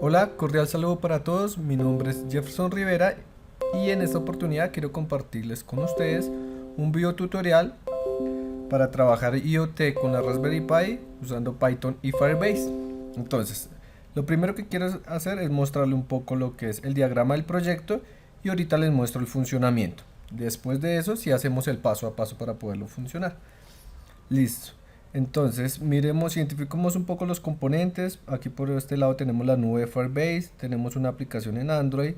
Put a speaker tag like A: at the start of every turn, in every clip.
A: Hola, cordial saludo para todos. Mi nombre es Jefferson Rivera y en esta oportunidad quiero compartirles con ustedes un video tutorial para trabajar IoT con la Raspberry Pi usando Python y Firebase. Entonces, lo primero que quiero hacer es mostrarle un poco lo que es el diagrama del proyecto y ahorita les muestro el funcionamiento. Después de eso, sí hacemos el paso a paso para poderlo funcionar. Listo. Entonces, miremos, identificamos un poco los componentes. Aquí por este lado tenemos la nube de Firebase, tenemos una aplicación en Android,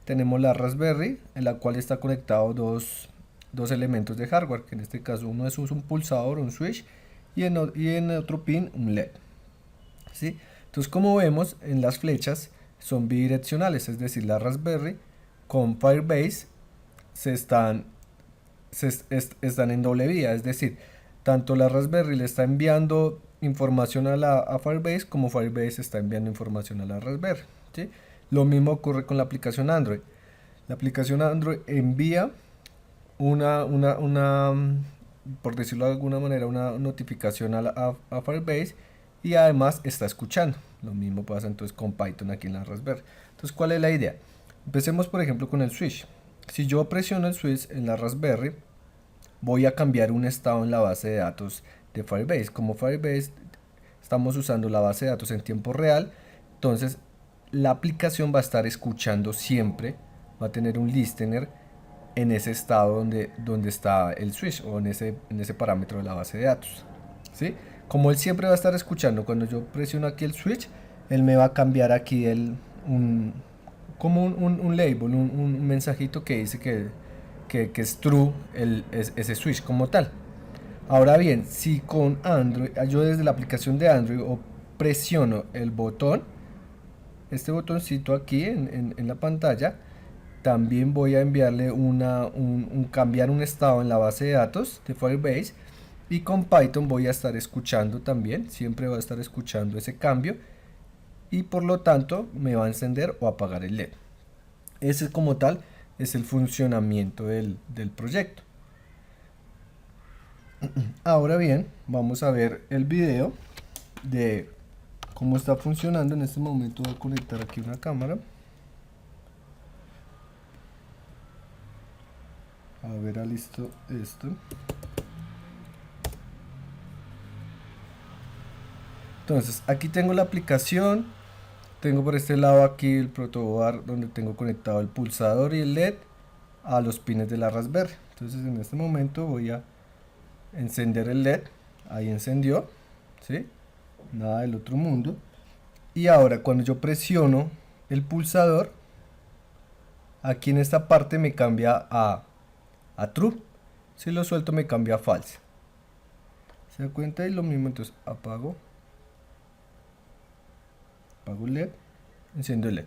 A: tenemos la Raspberry, en la cual está conectado dos elementos de hardware, que en este caso uno es un pulsador, un switch, y en otro pin un LED. ¿Sí? Entonces, como vemos, en las flechas son bidireccionales, es decir, la Raspberry con Firebase se están están en doble vía, es decir, tanto la Raspberry le está enviando información a Firebase como Firebase está enviando información a la Raspberry. ¿Sí? Lo mismo ocurre con la aplicación Android. La aplicación Android envía por decirlo de alguna manera, una notificación a Firebase y además está escuchando. Lo mismo pasa entonces con Python aquí en la Raspberry. Entonces, ¿cuál es la idea? Empecemos por ejemplo con el switch. Si yo presiono el switch en la Raspberry, voy a cambiar un estado en la base de datos de Firebase. Como Firebase estamos usando la base de datos en tiempo real, entonces la aplicación va a estar escuchando siempre, va a tener un listener en ese estado donde está el switch o en ese parámetro de la base de datos. ¿Sí? Como él siempre va a estar escuchando, cuando yo presiono aquí el switch, él me va a cambiar aquí como un label, un mensajito que dice que es true ese switch como tal. Ahora bien, si con Android, yo desde la aplicación de Android o presiono el botón, este botoncito aquí en la pantalla, también voy a enviarle cambiar un estado en la base de datos de Firebase y con Python voy a estar escuchando también, siempre voy a estar escuchando ese cambio y por lo tanto me va a encender o apagar el LED. Ese como tal es el funcionamiento del proyecto. Ahora bien, vamos a ver el video de cómo está funcionando. En este momento voy a conectar aquí una cámara. A ver, listo esto. Entonces, aquí tengo la aplicación. Tengo por este lado aquí el protoboard donde tengo conectado el pulsador y el LED a los pines de la Raspberry. Entonces, en este momento voy a encender el LED. Ahí encendió, ¿sí? Nada del otro mundo. Y ahora cuando yo presiono el pulsador, aquí en esta parte me cambia a true. Si lo suelto me cambia a false. ¿Se da cuenta? Y lo mismo, entonces apago el LED, enciendo el LED.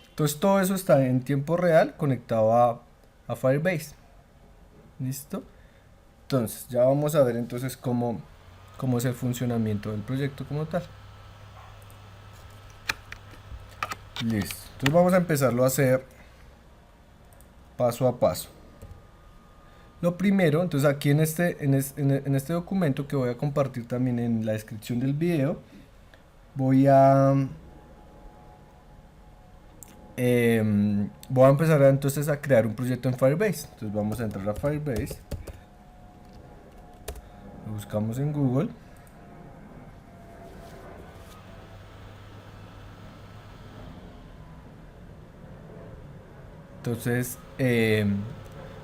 A: Entonces todo eso está en tiempo real conectado a Firebase. ¿Listo? Entonces ya vamos a ver entonces cómo es el funcionamiento del proyecto como tal. Listo. Entonces vamos a empezarlo a hacer paso a paso. Lo primero, entonces aquí en este documento que voy a compartir también en la descripción del video, voy a empezar entonces a crear un proyecto en Firebase. Entonces vamos a entrar a Firebase, lo buscamos en Google. Entonces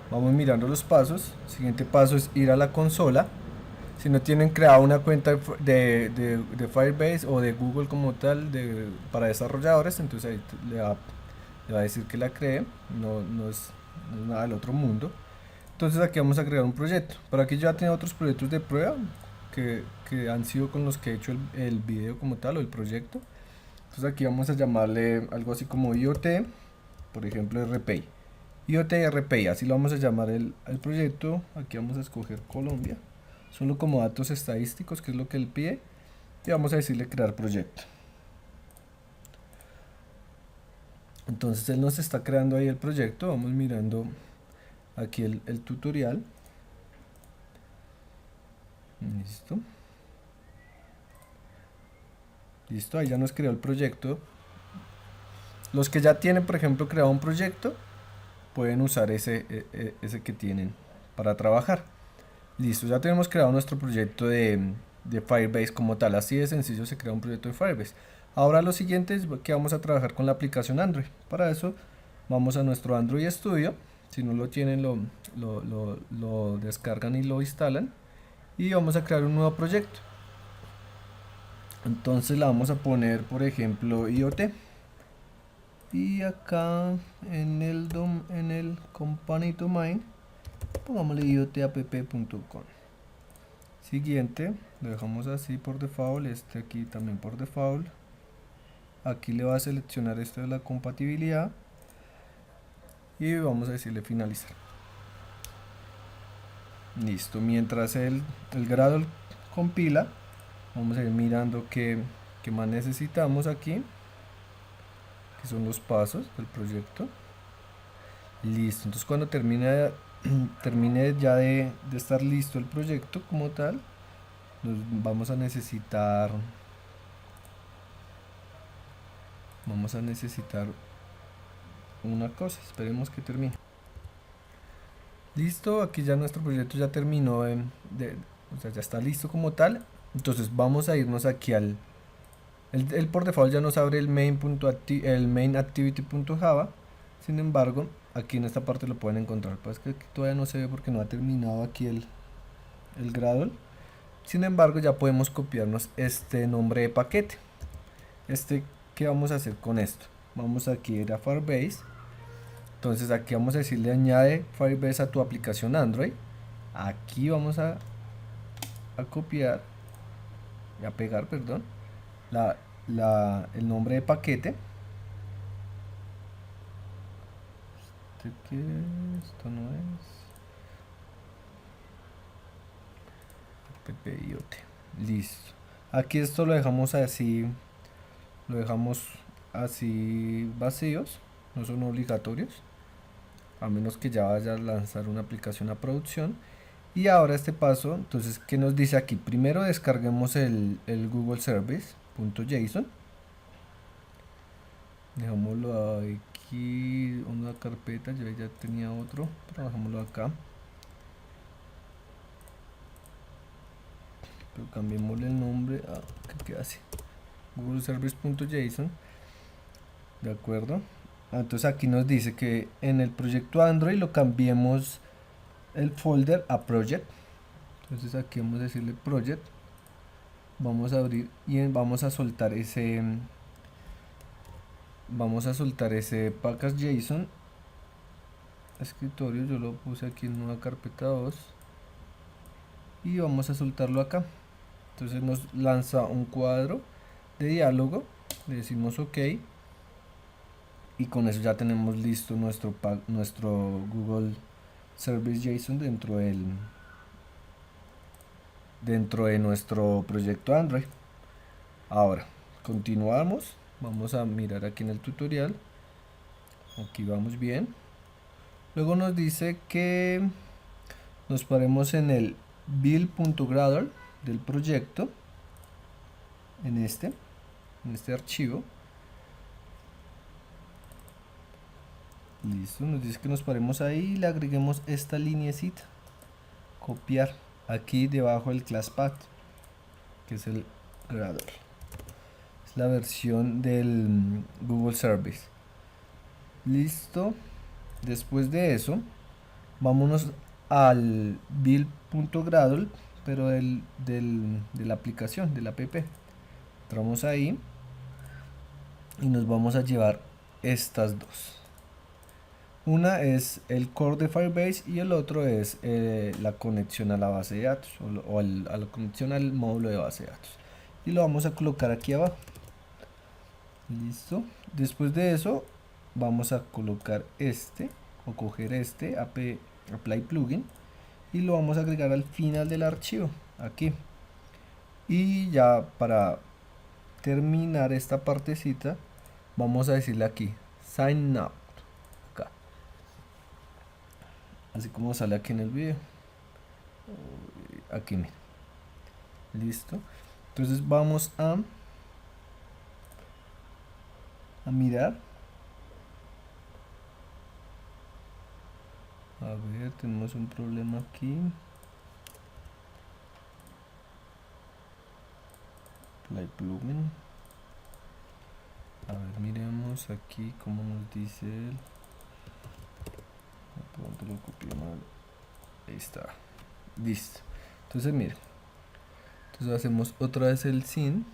A: vamos mirando los pasos. El siguiente paso es ir a la consola. Si no tienen creado una cuenta de Firebase o de Google como tal para desarrolladores, entonces ahí le va a decir que la cree. No es nada del otro mundo. Entonces aquí vamos a crear un proyecto. Por aquí ya tengo otros proyectos de prueba que han sido con los que he hecho el video como tal o el proyecto. Entonces aquí vamos a llamarle algo así como IoT, por ejemplo RPI. IoT RPI, así lo vamos a llamar el proyecto. Aquí vamos a escoger Colombia, solo como datos estadísticos, que es lo que él pide. Y vamos a decirle crear proyecto. Entonces él nos está creando ahí el proyecto. Vamos mirando aquí el tutorial. Listo. Listo, ahí ya nos creó el proyecto. Los que ya tienen, por ejemplo, creado un proyecto, pueden usar ese que tienen para trabajar. Listo, ya tenemos creado nuestro proyecto de Firebase como tal. Así de sencillo se crea un proyecto de Firebase. Ahora lo siguiente es que vamos a trabajar con la aplicación Android. Para eso vamos a nuestro Android Studio. Si no lo tienen, lo descargan y lo instalan. Y vamos a crear un nuevo proyecto. Entonces la vamos a poner, por ejemplo, IoT. Y acá en el company domain, pongámosle iotapp.com. Siguiente, lo dejamos así por default, este aquí también por default. Aquí le va a seleccionar esto de la compatibilidad y vamos a decirle finalizar. Listo, mientras el Gradle compila, vamos a ir mirando qué más necesitamos aquí, que son los pasos del proyecto. Listo, entonces cuando termine ya de estar listo el proyecto como tal, vamos a necesitar una cosa. Esperemos que termine. Listo, aquí ya nuestro proyecto ya terminó, o sea, ya está listo como tal. Entonces vamos a irnos aquí al el por default ya nos abre el main activity.java. Sin embargo, aquí en esta parte lo pueden encontrar. Pues que todavía no se ve porque no ha terminado aquí el Gradle. Sin embargo, ya podemos copiarnos este nombre de paquete. ¿Qué vamos a hacer con esto? Vamos aquí a ir a Firebase. Entonces aquí vamos a decirle añade Firebase a tu aplicación Android. Aquí vamos a copiar, a pegar, perdón, el nombre de paquete. Esto no es PPIoT. Listo. Aquí esto lo dejamos así vacíos, no son obligatorios, a menos que ya vaya a lanzar una aplicación a producción. Y ahora este paso, entonces, ¿qué nos dice aquí? Primero descarguemos el Google Service.json. Dejámoslo aquí, una carpeta, yo ya tenía otro, pero dejámoslo acá. Pero cambiémosle el nombre a, ¿qué queda así? Google Service.json. De acuerdo. Entonces aquí nos dice que en el proyecto Android lo cambiemos el folder a project. Entonces aquí vamos a decirle project. Vamos a abrir y vamos a soltar ese package.json escritorio. Yo lo puse aquí en una carpeta 2 y vamos a soltarlo acá. Entonces nos lanza un cuadro de diálogo, le decimos OK y con eso ya tenemos listo nuestro Google Service JSON dentro de nuestro proyecto Android. Ahora continuamos, vamos a mirar aquí en el tutorial. Aquí vamos bien. Luego nos dice que nos paremos en el build.gradle del proyecto, en este archivo. Listo, nos dice que nos paremos ahí y le agreguemos esta linecita, copiar aquí debajo del class path, que es el Gradle, es la versión del Google Service. Listo. Después de eso, vámonos al build.gradle, pero de la aplicación, de la app. Entramos ahí y nos vamos a llevar estas dos. Una es el core de Firebase y el otro es la conexión a la base de datos a la conexión al módulo de base de datos. Y lo vamos a colocar aquí abajo. Listo. Después de eso vamos a colocar o coger apply plugin y lo vamos a agregar al final del archivo aquí. Y ya para terminar esta partecita vamos a decirle aquí sign up, acá, así como sale aquí en el video. Aquí, mira. Listo. Entonces vamos a mirar A ver, tenemos un problema aquí. Play plugin. A ver, miremos aquí cómo nos dice él. De pronto lo copié mal. Ahí está. Listo. Entonces, mire. Entonces hacemos otra vez el sin.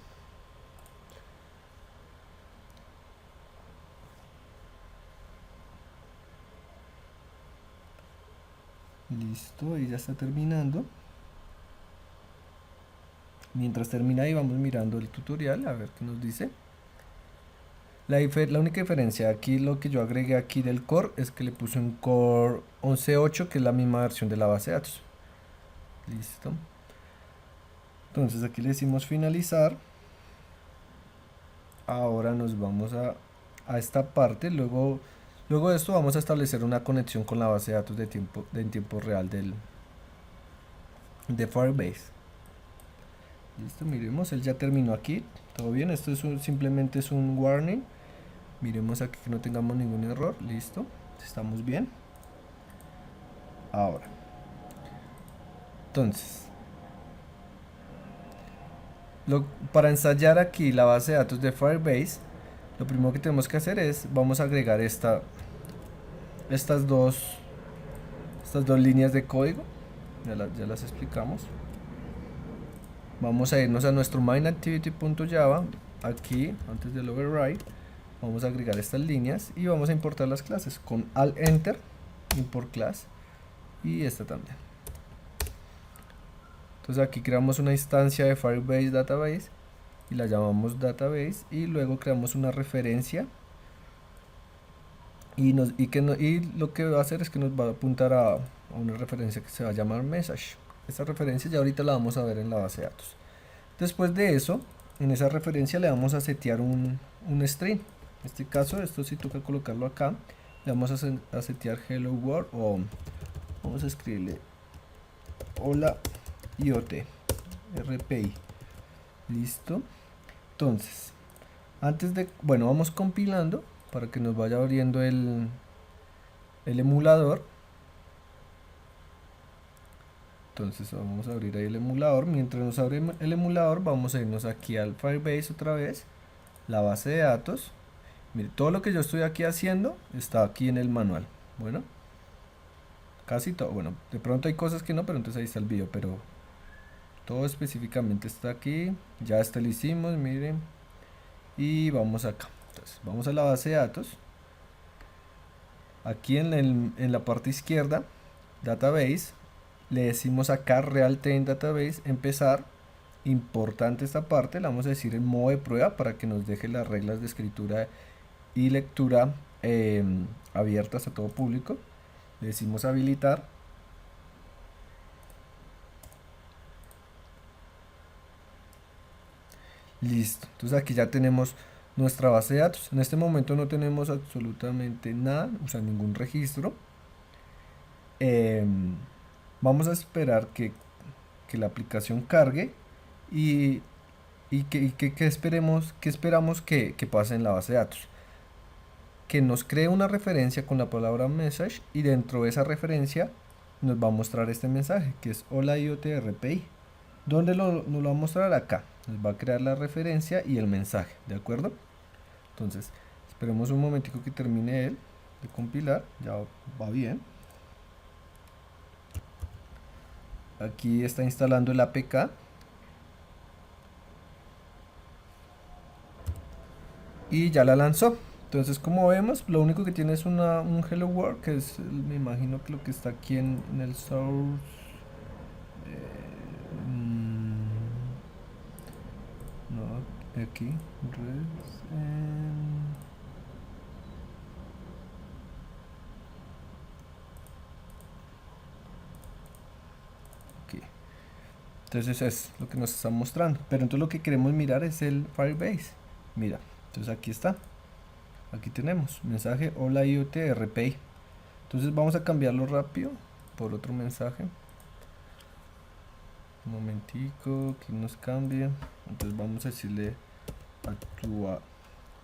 A: Listo, ahí ya está terminando. Mientras termina ahí vamos mirando el tutorial a ver qué nos dice. La única diferencia aquí, lo que yo agregué aquí del core, es que le puse un core 11.8, que es la misma versión de la base de datos. Listo. Entonces aquí le decimos finalizar. Ahora nos vamos a esta parte. Luego de esto vamos a establecer una conexión con la base de datos en tiempo real de Firebase. Listo, miremos, él ya terminó aquí. Todo bien, esto es simplemente es un warning. Miremos aquí que no tengamos ningún error. Listo, estamos bien. Ahora, entonces, para ensayar aquí la base de datos de Firebase, lo primero que tenemos que hacer es, vamos a agregar estas dos líneas de código. Ya las explicamos. Vamos a irnos a nuestro mainActivity.java. Aquí, antes del override, vamos a agregar estas líneas y vamos a importar las clases con alt enter, import class, y esta también. Entonces aquí creamos una instancia de Firebase Database y la llamamos Database, y luego creamos una referencia y lo que va a hacer es que nos va a apuntar a una referencia que se va a llamar message. Esta referencia ya ahorita la vamos a ver en la base de datos. Después de eso, en esa referencia le vamos a setear un string. En este caso, esto sí toca colocarlo acá. Le vamos a setear hello world, o vamos a escribirle hola IoT RPI. Listo. Entonces, bueno, vamos compilando para que nos vaya abriendo el emulador. Entonces vamos a abrir ahí el emulador. Mientras nos abre el emulador, vamos a irnos aquí al Firebase otra vez, la base de datos. Mire, todo lo que yo estoy aquí haciendo está aquí en el manual. Bueno, casi todo. Bueno, de pronto hay cosas que no, pero entonces ahí está el video, pero todo específicamente está aquí. Ya este lo hicimos, miren. Y vamos acá. Entonces vamos a la base de datos. Aquí en la parte izquierda, database, le decimos acá real time database, empezar. Importante esta parte, la vamos a decir en modo de prueba para que nos deje las reglas de escritura y lectura abiertas a todo público. Le decimos habilitar. Listo, entonces aquí ya tenemos nuestra base de datos. En este momento no tenemos absolutamente nada, o sea, ningún registro. Vamos a esperar que la aplicación cargue y que esperamos que pase en la base de datos. Que nos cree una referencia con la palabra message, y dentro de esa referencia nos va a mostrar este mensaje que es hola IoT RPI. ¿Dónde nos lo va a mostrar? Acá. Nos va a crear la referencia y el mensaje, ¿de acuerdo? Entonces, esperemos un momentico que termine él de compilar. Ya va bien. Aquí está instalando el APK. Y ya la lanzó. Entonces, como vemos, lo único que tiene es un hello world, que es, me imagino que lo que está aquí en el source. No, aquí. Aquí. Entonces es lo que nos está mostrando. Pero entonces lo que queremos mirar es el Firebase. Mira, entonces aquí está. Aquí tenemos mensaje hola IoT RPI. Entonces vamos a cambiarlo rápido por otro mensaje. Un momentico que nos cambie. Entonces vamos a decirle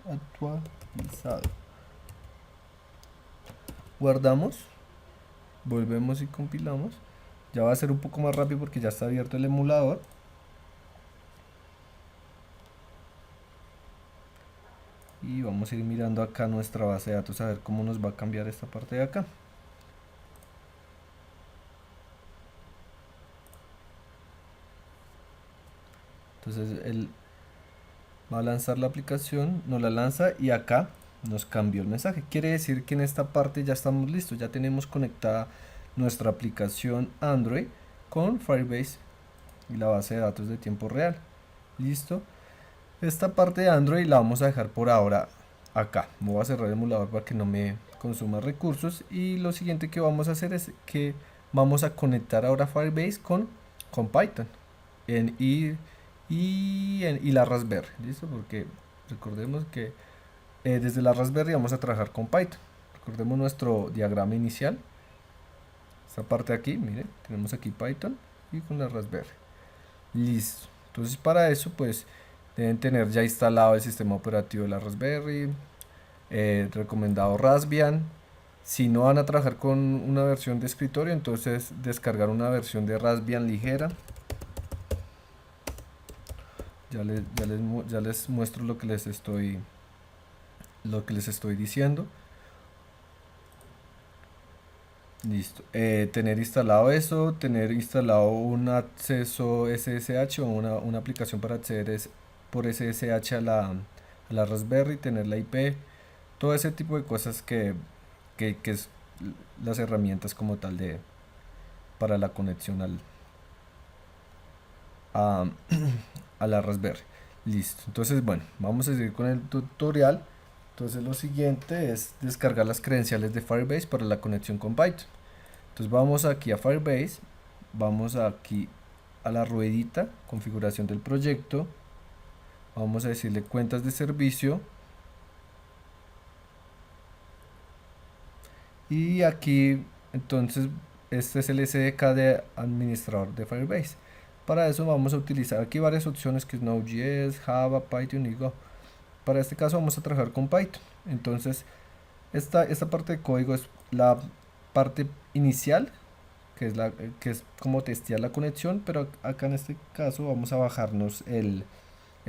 A: actualizado. Guardamos. volvemos y compilamos. Ya va a ser un poco más rápido porque ya está abierto el emulador. Y vamos a ir mirando acá nuestra base de datos a ver cómo nos va a cambiar esta parte de acá. Entonces él va a lanzar la aplicación, nos la lanza y acá nos cambió el mensaje. Quiere decir que en esta parte ya estamos listos, ya tenemos conectada nuestra aplicación Android con Firebase y la base de datos de tiempo real. Listo. Esta parte de Android la vamos a dejar por ahora acá. Voy a cerrar el emulador para que no me consuma recursos. Y lo siguiente que vamos a hacer es que vamos a conectar ahora Firebase con Python y la Raspberry. ¿Listo? Porque recordemos que desde la Raspberry vamos a trabajar con Python. Recordemos nuestro diagrama inicial. Esta parte de aquí, miren, tenemos aquí Python y con la Raspberry. Listo. Entonces para eso pues deben tener ya instalado el sistema operativo de la Raspberry, recomendado Raspbian. Si no van a trabajar con una versión de escritorio, entonces descargar una versión de Raspbian ligera. Ya les muestro lo que les estoy diciendo. Listo. Tener instalado eso, tener instalado un acceso SSH o una aplicación para acceder por SSH a la Raspberry, tener la IP, todo ese tipo de cosas que es las herramientas como tal para la conexión a, a la Raspberry. Listo. Entonces, bueno, vamos a seguir con el tutorial. Entonces lo siguiente es descargar las credenciales de Firebase para la conexión con Python. Entonces vamos aquí a Firebase, vamos aquí a la ruedita, configuración del proyecto, vamos a decirle cuentas de servicio y aquí entonces este es el SDK de administrador de Firebase. Para eso vamos a utilizar aquí varias opciones que es Node.js, Java, Python y Go. Para este caso vamos a trabajar con Python. Entonces esta parte de código es la parte inicial que es como testear la conexión, pero acá en este caso vamos a bajarnos el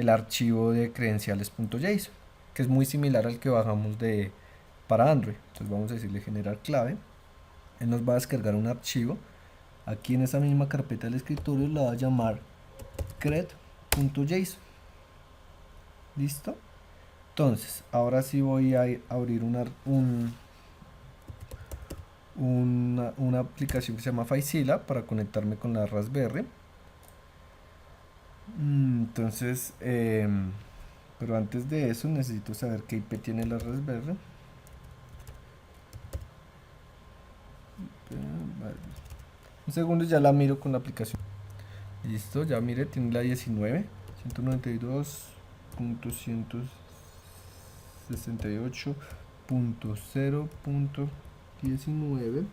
A: archivo de credenciales.json, que es muy similar al que bajamos para Android. Entonces vamos a decirle generar clave, él nos va a descargar un archivo, aquí en esa misma carpeta del escritorio la va a llamar cred.json. ¿Listo? Entonces, ahora sí voy a abrir una aplicación que se llama FileZilla para conectarme con la Raspberry. Entonces, pero antes de eso necesito saber qué IP tiene la Raspberry. Vale. Un segundo, ya la miro con la aplicación. Listo, ya mire, tiene la 19, 192.168.0.19,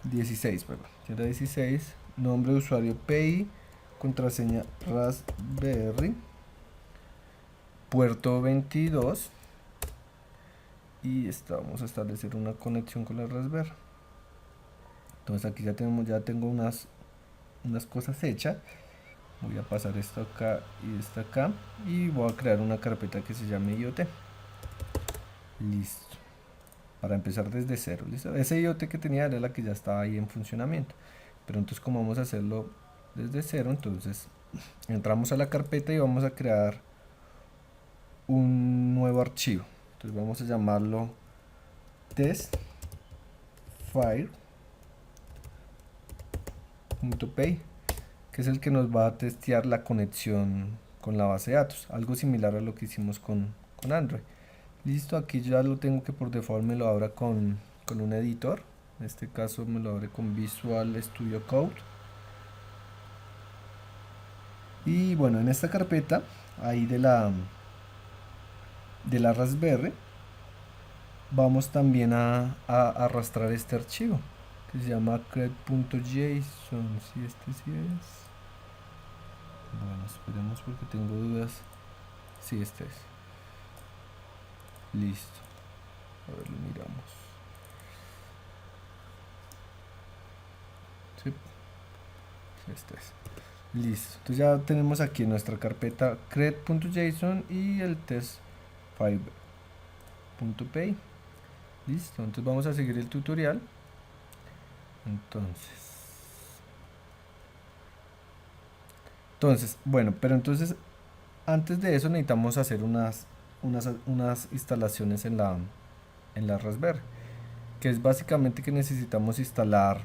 A: 16, perdón, tiene la 16, nombre de usuario PI, contraseña Raspberry, puerto 22 y vamos a establecer una conexión con la Raspberry. Entonces aquí ya tengo unas cosas hechas. Voy a pasar esto acá y esto acá y voy a crear una carpeta que se llame IoT. Listo. Para empezar desde cero. ¿Listo? Ese IoT que tenía era la que ya estaba ahí en funcionamiento. Pero entonces como vamos a hacerlo desde cero, entonces entramos a la carpeta y vamos a crear un nuevo archivo. Entonces vamos a llamarlo testfire.py, que es el que nos va a testear la conexión con la base de datos, algo similar a lo que hicimos con Android. Listo, aquí ya lo tengo que por default me lo abra con un editor, en este caso me lo abre con Visual Studio Code. Y bueno, en esta carpeta ahí de la Raspberry vamos también a arrastrar este archivo que se llama cred.json. Si este sí es. Bueno, esperemos porque tengo dudas. Si este es. Listo. A ver, lo miramos. ¿sí? Esto es. Listo. Entonces ya tenemos aquí en nuestra carpeta cred.json y el test5.py. Listo. Entonces vamos a seguir el tutorial. Entonces, bueno, pero entonces antes de eso necesitamos hacer unas instalaciones en la Raspberry, que es básicamente que necesitamos instalar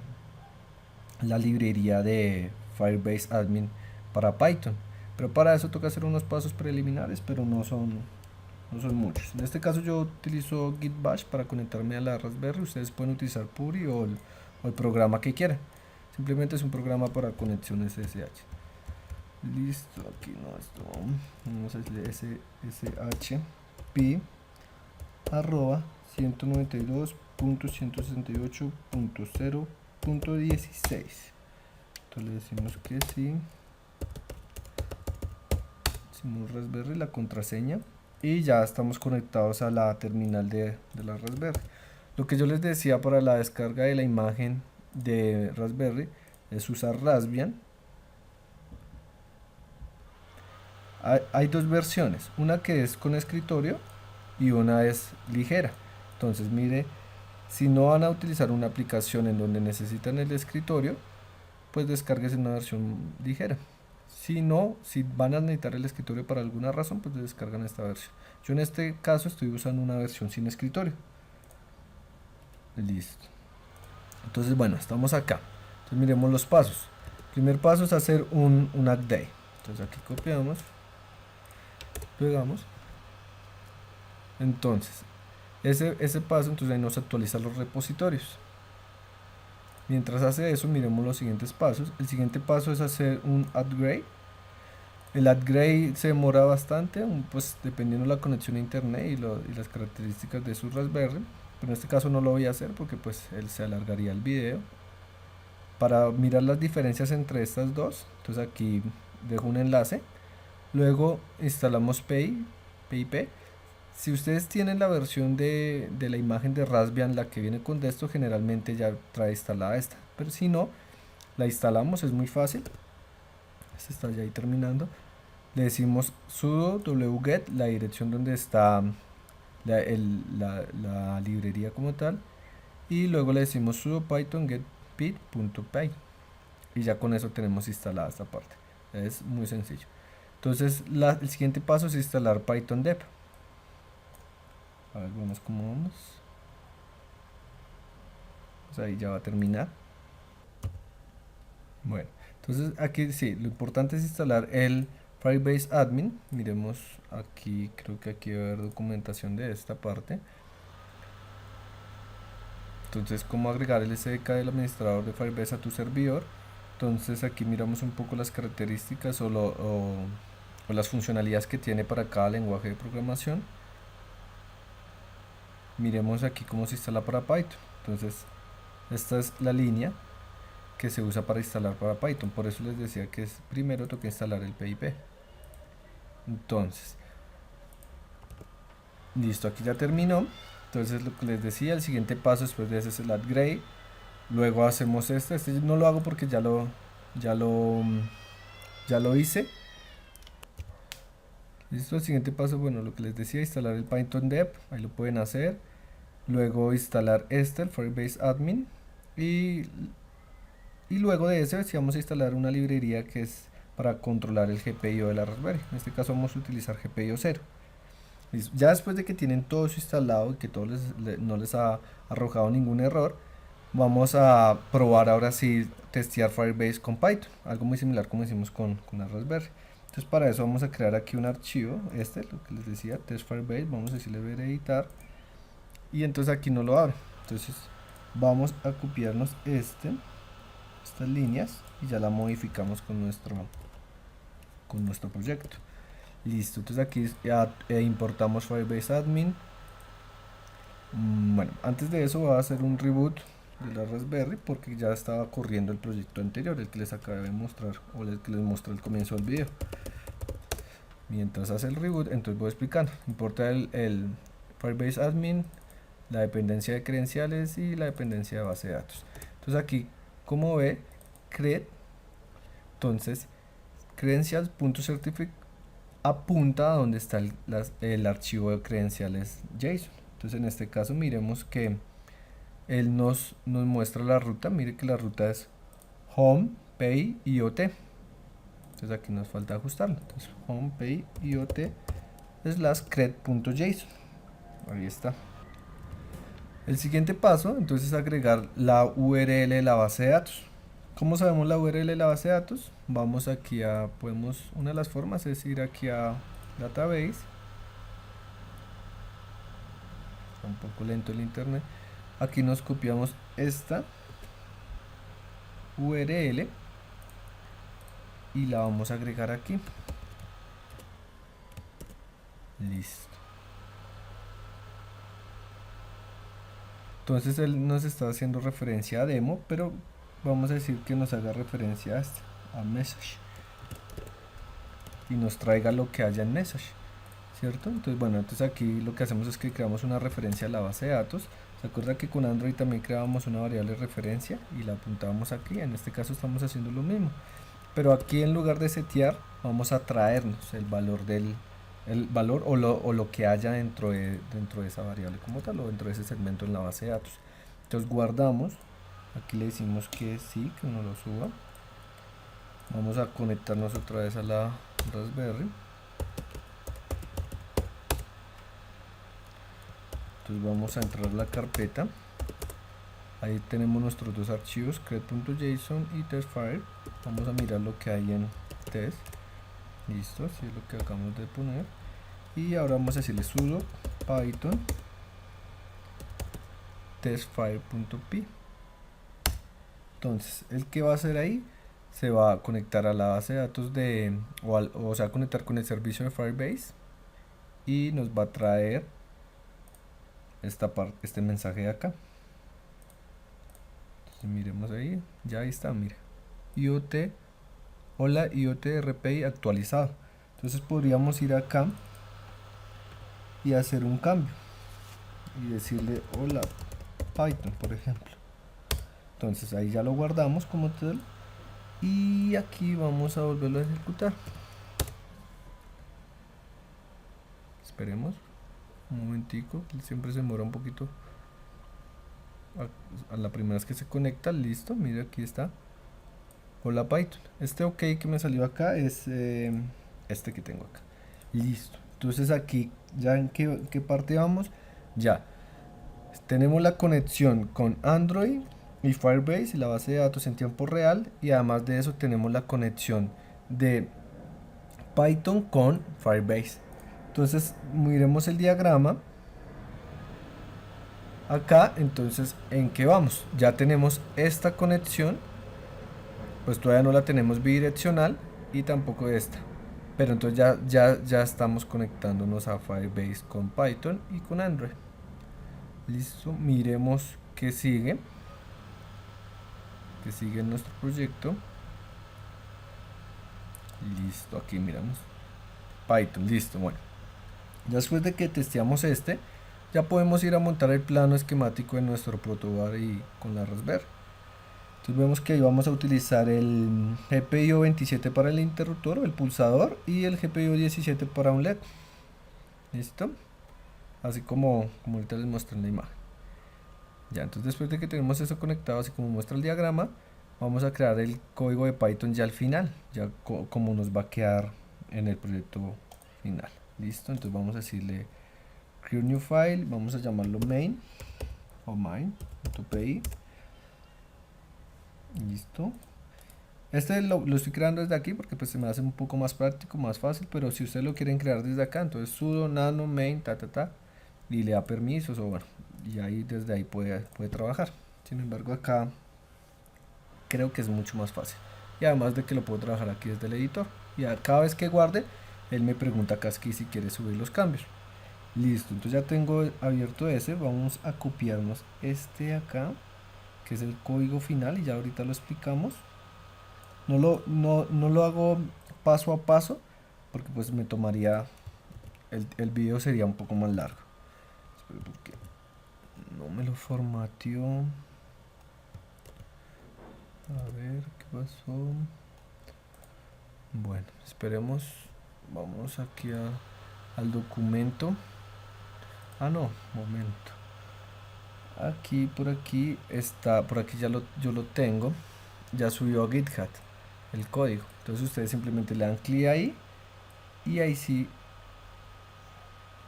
A: la librería de Firebase Admin para Python, pero para eso toca hacer unos pasos preliminares, pero no son muchos. En este caso yo utilizo Git Bash para conectarme a la Raspberry. Ustedes pueden utilizar Puri o el programa que quieran. Simplemente es un programa para conexión SSH. Listo, aquí no, esto vamos a decirle ssh pi arroba 192.168.0.16. entonces le decimos que sí, decimos Raspberry, la contraseña, y ya estamos conectados a la terminal de la Raspberry. Lo que yo les decía para la descarga de la imagen de Raspberry es usar Raspbian. Hay dos versiones, una que es con escritorio y una es ligera. Entonces mire, si no van a utilizar una aplicación en donde necesitan el escritorio, pues descargues una versión ligera. Si no, si van a necesitar el escritorio para alguna razón, pues descargan esta versión. Yo en este caso estoy usando una versión sin escritorio. Listo. Entonces bueno, estamos acá. Entonces miremos los pasos. El primer paso es hacer un update. Entonces aquí copiamos, pegamos. Entonces ese paso, entonces ahí nos actualiza los repositorios. Mientras hace eso, miremos los siguientes pasos. El siguiente paso es hacer un upgrade. El upgrade se demora bastante, pues dependiendo de la conexión a internet y las características de su Raspberry, pero en este caso no lo voy a hacer porque pues se alargaría el video. Para mirar las diferencias entre estas dos, entonces aquí dejo un enlace. Luego instalamos PIP. Si ustedes tienen la versión de la imagen de Raspbian, la que viene con esto, generalmente ya trae instalada esta, pero si no, la instalamos, es muy fácil. Este está ya ahí terminando. Le decimos sudo wget, la dirección donde está la librería como tal, y luego le decimos sudo python get pid.py, y ya con eso tenemos instalada esta parte. Es muy sencillo. Entonces el siguiente paso es instalar Python dev. A ver, vamos cómo vamos. Pues ahí ya va a terminar. Bueno, entonces aquí sí, lo importante es instalar el Firebase Admin. Miremos aquí, creo que aquí va a haber documentación de esta parte. Entonces, cómo agregar el SDK del administrador de Firebase a tu servidor. Entonces aquí miramos un poco las características o las funcionalidades que tiene para cada lenguaje de programación. Miremos aquí cómo se instala para Python. Entonces esta es la línea que se usa para instalar para Python. Por eso les decía que primero toca instalar el PIP. Entonces listo, aquí ya terminó. Entonces lo que les decía, el siguiente paso después de ese es el upgrade. Luego hacemos este no lo hago porque ya lo hice. Listo, el siguiente paso, bueno, lo que les decía, instalar el Python dev, ahí lo pueden hacer. Luego instalar el Firebase Admin, y luego de eso si vamos a instalar una librería que es para controlar el GPIO de la Raspberry. En este caso vamos a utilizar GPIO 0. Ya después de que tienen todo eso instalado y que todo no les ha arrojado ningún error, vamos a probar ahora sí testear Firebase con Python, algo muy similar como hicimos con la Raspberry. Entonces para eso vamos a crear aquí un archivo, lo que les decía, test Firebase, vamos a decirle ver editar, y entonces aquí no lo abre. Entonces vamos a copiarnos estas líneas y ya la modificamos con nuestro proyecto. Listo, entonces aquí ya importamos Firebase Admin. Bueno, antes de eso voy a hacer un reboot de la Raspberry porque ya estaba corriendo el proyecto anterior, el que les acabé de mostrar o el que les mostré al comienzo del video. Mientras hace el reboot, entonces voy explicando. Importa el Firebase Admin, la dependencia de credenciales y la dependencia de base de datos. Entonces aquí, como ve, cred. Entonces credentials.certificate apunta a donde está el archivo de credenciales JSON. Entonces en este caso miremos que él nos muestra la ruta. Mire que la ruta es home, pay, IoT. Entonces aquí nos falta ajustarlo. Entonces home, pay, IoT slash cred.json. Ahí está. El siguiente paso entonces es agregar la URL de la base de datos. ¿Cómo sabemos la URL de la base de datos? Vamos aquí a, una de las formas es ir aquí a database. Está un poco lento el internet. Aquí nos copiamos esta URL y la vamos a agregar aquí. Listo. Entonces él nos está haciendo referencia a demo, pero vamos a decir que nos haga referencia a message y nos traiga lo que haya en message, ¿cierto? Entonces bueno, entonces aquí lo que hacemos es que creamos una referencia a la base de datos. ¿Se acuerda que con Android también creábamos una variable referencia y la apuntábamos aquí? En este caso estamos haciendo lo mismo, pero aquí en lugar de setear vamos a traernos el valor o lo que haya dentro de esa variable como tal, o dentro de ese segmento en la base de datos. Entonces guardamos, aquí le decimos que sí, que nos lo suba. Vamos a conectarnos otra vez a la Raspberry. Entonces vamos a entrar a la carpeta. Ahí tenemos nuestros dos archivos, cred.json y testfile. Vamos a mirar lo que hay en test. Listo, así es lo que acabamos de poner. Y ahora vamos a decirle sudo python testfile.py. Entonces, el que va a hacer ahí se va a conectar a la base de datos o se va a conectar con el servicio de Firebase y nos va a traer este mensaje de acá. Entonces, miremos ahí, ya ahí está, mira. IoT, hola IoT RPI actualizado. Entonces podríamos ir acá y hacer un cambio y decirle hola Python, por ejemplo. Entonces ahí ya lo guardamos como tal y aquí vamos a volverlo a ejecutar. Esperemos un momentico, siempre se demora un poquito a la primera vez que se conecta. Listo, mira, aquí está hola Python. Este ok que me salió acá es este que tengo acá. Listo, entonces aquí ya en qué parte vamos. Ya tenemos la conexión con Android y Firebase y la base de datos en tiempo real, y además de eso tenemos la conexión de Python con Firebase. Entonces miremos el diagrama acá. Entonces, ¿en qué vamos? Ya tenemos esta conexión, pues todavía no la tenemos bidireccional y tampoco esta, pero entonces ya estamos conectándonos a Firebase con Python y con Android. Listo, miremos qué sigue en nuestro proyecto. Listo, aquí miramos Python. Listo, bueno, después de que testeamos ya podemos ir a montar el plano esquemático en nuestro protobar y con la Raspberry. Entonces vemos que ahí vamos a utilizar el GPIO 27 para el interruptor o el pulsador y el GPIO 17 para un LED. Listo, así como ahorita les muestro en la imagen. Ya, entonces después de que tenemos eso conectado, así como muestra el diagrama, vamos a crear el código de Python ya al final, ya como nos va a quedar en el proyecto final. Listo, entonces vamos a decirle create new file, vamos a llamarlo main o main.py. Listo, este lo estoy creando desde aquí porque pues se me hace un poco más práctico, más fácil, pero si ustedes lo quieren crear desde acá, entonces sudo nano main y le da permisos, o bueno, y ahí desde ahí puede trabajar. Sin embargo acá creo que es mucho más fácil, y además de que lo puedo trabajar aquí desde el editor, y cada vez que guarde él me pregunta acá si quiere subir los cambios. Listo, entonces ya tengo abierto ese. Vamos a copiarnos este acá, que es el código final, y ya ahorita lo explicamos. No lo hago paso a paso porque pues me tomaría, el video sería un poco más largo. Porque no me lo formateó. A ver, ¿qué pasó? Bueno, esperemos. Vamos aquí al documento. Ah, no, momento. Aquí, por aquí está, por aquí yo lo tengo. Ya subió a GitHub el código. Entonces ustedes simplemente le dan clic ahí y ahí sí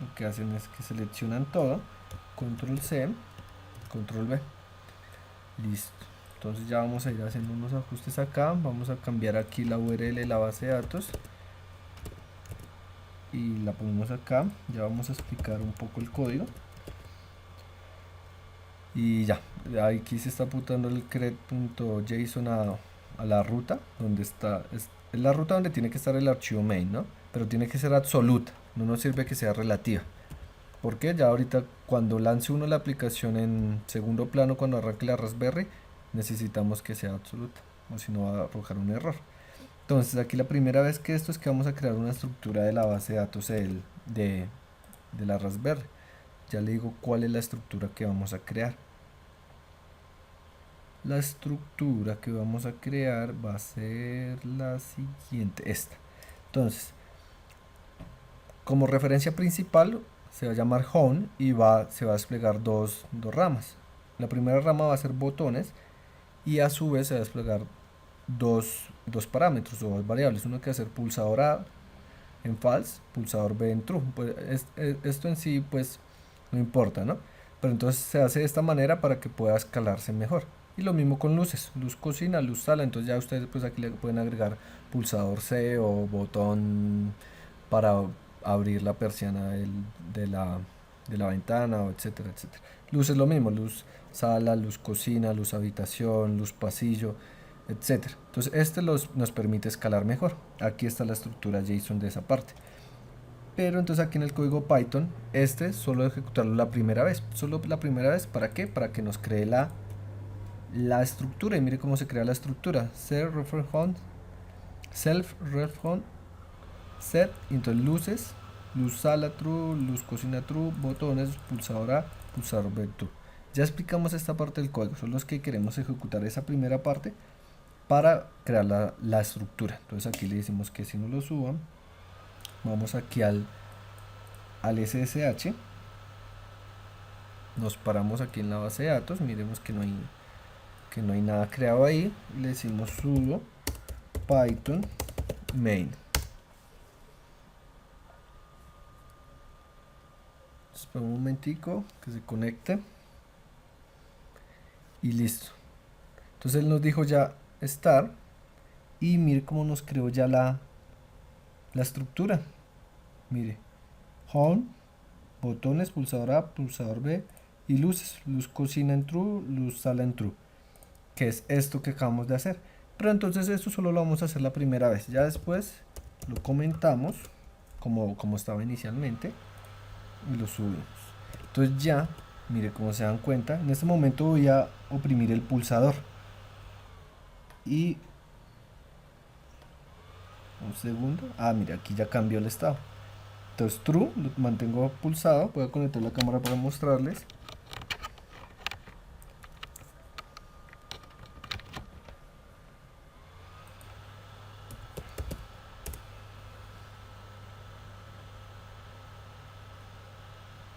A: lo que hacen es que seleccionan todo, control C, control V, listo. Entonces ya vamos a ir haciendo unos ajustes acá, vamos a cambiar aquí la URL de la base de datos y la ponemos acá. Ya vamos a explicar un poco el código y ya, aquí se está apuntando el cred.json a la ruta donde está, es la ruta donde tiene que estar el archivo main, ¿no? Pero tiene que ser absoluta, no nos sirve que sea relativa. Porque ya ahorita cuando lance uno la aplicación en segundo plano, cuando arranque la Raspberry, necesitamos que sea absoluta, o si no va a arrojar un error. Entonces aquí la primera vez que esto es que vamos a crear una estructura de la base de datos de la Raspberry. Ya le digo cuál es la estructura que vamos a crear. La estructura que vamos a crear va a ser la siguiente, esta. Entonces, como referencia principal se va a llamar home y se va a desplegar dos ramas. La primera rama va a ser botones y a su vez se va a desplegar dos parámetros o dos variables. Uno que va a ser pulsador A en false, pulsador B en true. Pues esto en sí pues no importa, ¿no? Pero entonces se hace de esta manera para que pueda escalarse mejor. Y lo mismo con luces, luz cocina, luz sala. Entonces ya ustedes pues aquí le pueden agregar pulsador C o botón para abrir la persiana de la ventana, o etcétera, etcétera. Luz es lo mismo, luz sala, luz cocina, luz habitación, luz pasillo, etcétera. Entonces este nos permite escalar mejor. Aquí está la estructura JSON de esa parte. Pero entonces aquí en el código Python, solo ejecutarlo la primera vez. Solo la primera vez, ¿para qué? Para que nos cree la estructura. Y mire cómo se crea la estructura. Self-ref set, y entonces luces, luz sala true, luz cocina true, botones, pulsador A, pulsador B true. Ya explicamos esta parte del código, son los que queremos ejecutar esa primera parte para crear la estructura. Entonces aquí le decimos que si no lo suban, vamos aquí al SSH, nos paramos aquí en la base de datos, miremos que no hay nada creado ahí, le decimos sudo python main. Espera un momentico que se conecte y listo. Entonces él nos dijo ya start y mire cómo nos creó ya la estructura. Mire, home, botones, pulsador A, pulsador B y luces, luz cocina en true, luz sala en true, que es esto que acabamos de hacer. Pero entonces esto solo lo vamos a hacer la primera vez, ya después lo comentamos como estaba inicialmente y lo subimos. Entonces ya, mire cómo se dan cuenta, en este momento voy a oprimir el pulsador y un segundo, mira, aquí ya cambió el estado. Entonces true, lo mantengo pulsado, voy a conectar la cámara para mostrarles.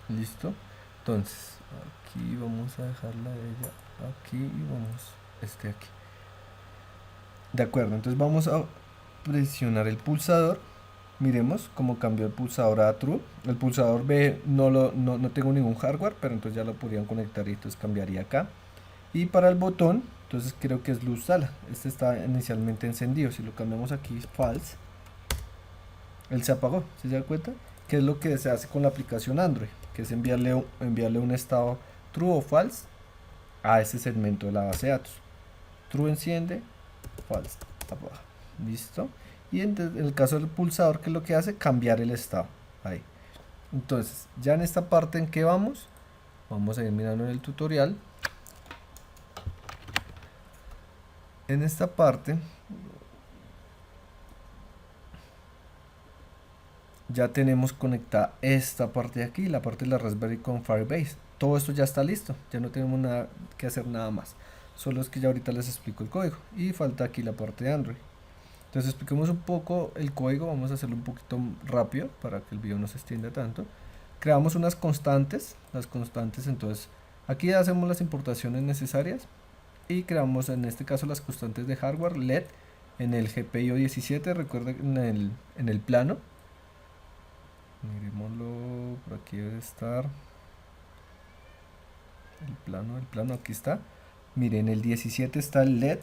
A: Listo. Entonces, aquí vamos a dejarla de ella aquí y vamos aquí. De acuerdo, entonces vamos a presionar el pulsador. Miremos cómo cambió el pulsador a true. El pulsador B no tengo ningún hardware, pero entonces ya lo podrían conectar y entonces cambiaría acá. Y para el botón, entonces creo que es luz sala. Este está inicialmente encendido. Si lo cambiamos aquí false, él se apagó. ¿Sí se da cuenta? ¿Qué es lo que se hace con la aplicación Android? Que es enviarle un estado true o false a ese segmento de la base de datos. True enciende, false apaga. Listo. Y en el caso del pulsador, ¿qué es lo que hace? Cambiar el estado. Ahí. Entonces, ya en esta parte en que vamos a ir mirando en el tutorial. En esta parte ya tenemos conectada esta parte de aquí, la parte de la Raspberry con Firebase. Todo esto ya está listo, ya no tenemos que hacer nada más. solo es que ya ahorita les explico el código y falta aquí la parte de Android. Entonces expliquemos un poco el código, vamos a hacerlo un poquito rápido para que el video no se extienda tanto. Creamos unas constantes, las constantes, entonces aquí hacemos las importaciones necesarias y creamos en este caso las constantes de hardware LED en el GPIO 17, recuerden en el plano, miremoslo, por aquí debe estar el plano aquí está, miren, en el 17 está el LED,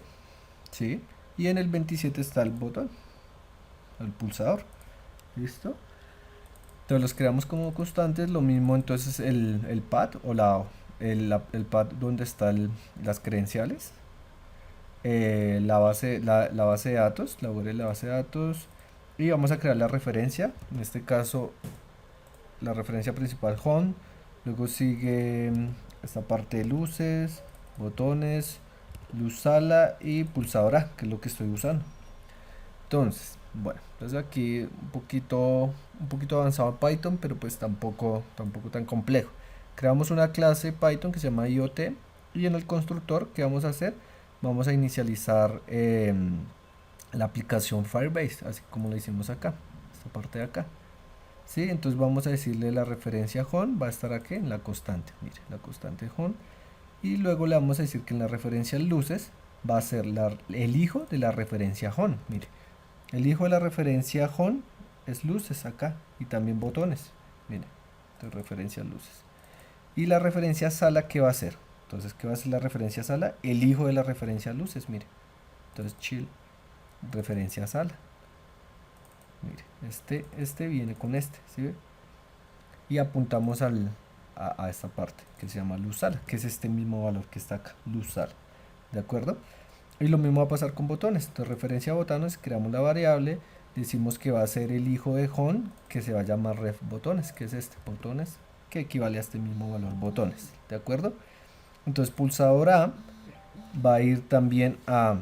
A: ¿sí? Y en el 27 está el botón, el pulsador, ¿listo? Entonces los creamos como constantes, lo mismo entonces el pad o el pad donde están las credenciales, la base de datos, la URL de la base de datos, y vamos a crear la referencia, en este caso la referencia principal home, luego sigue esta parte de luces, botones, luz sala y pulsadora, que es lo que estoy usando. Entonces, bueno, entonces aquí un poquito avanzado en Python, pero pues tampoco tan complejo. Creamos una clase Python que se llama IoT y en el constructor, ¿qué vamos a hacer? Vamos a inicializar la aplicación Firebase, así como lo hicimos acá, esta parte de acá. ¿Sí? Entonces vamos a decirle la referencia home, va a estar aquí en la constante, mire, la constante home. Y luego le vamos a decir que en la referencia luces va a ser el hijo de la referencia home, mire. El hijo de la referencia home es luces acá y también botones, mire, de referencia luces. Y la referencia sala, ¿qué va a ser? Entonces, ¿qué va a ser la referencia sala? El hijo de la referencia luces, mire. Entonces, chill, referencia sala. Mire, este viene con este, ¿sí ve? Y apuntamos a esta parte que se llama luz sala, que es este mismo valor que está acá, luz sala, ¿de acuerdo? Y lo mismo va a pasar con botones. Entonces, referencia a botones, creamos la variable, decimos que va a ser el hijo de home, que se va a llamar ref botones, que es este, botones, que equivale a este mismo valor, botones, ¿de acuerdo? Entonces, pulsador A va a ir también va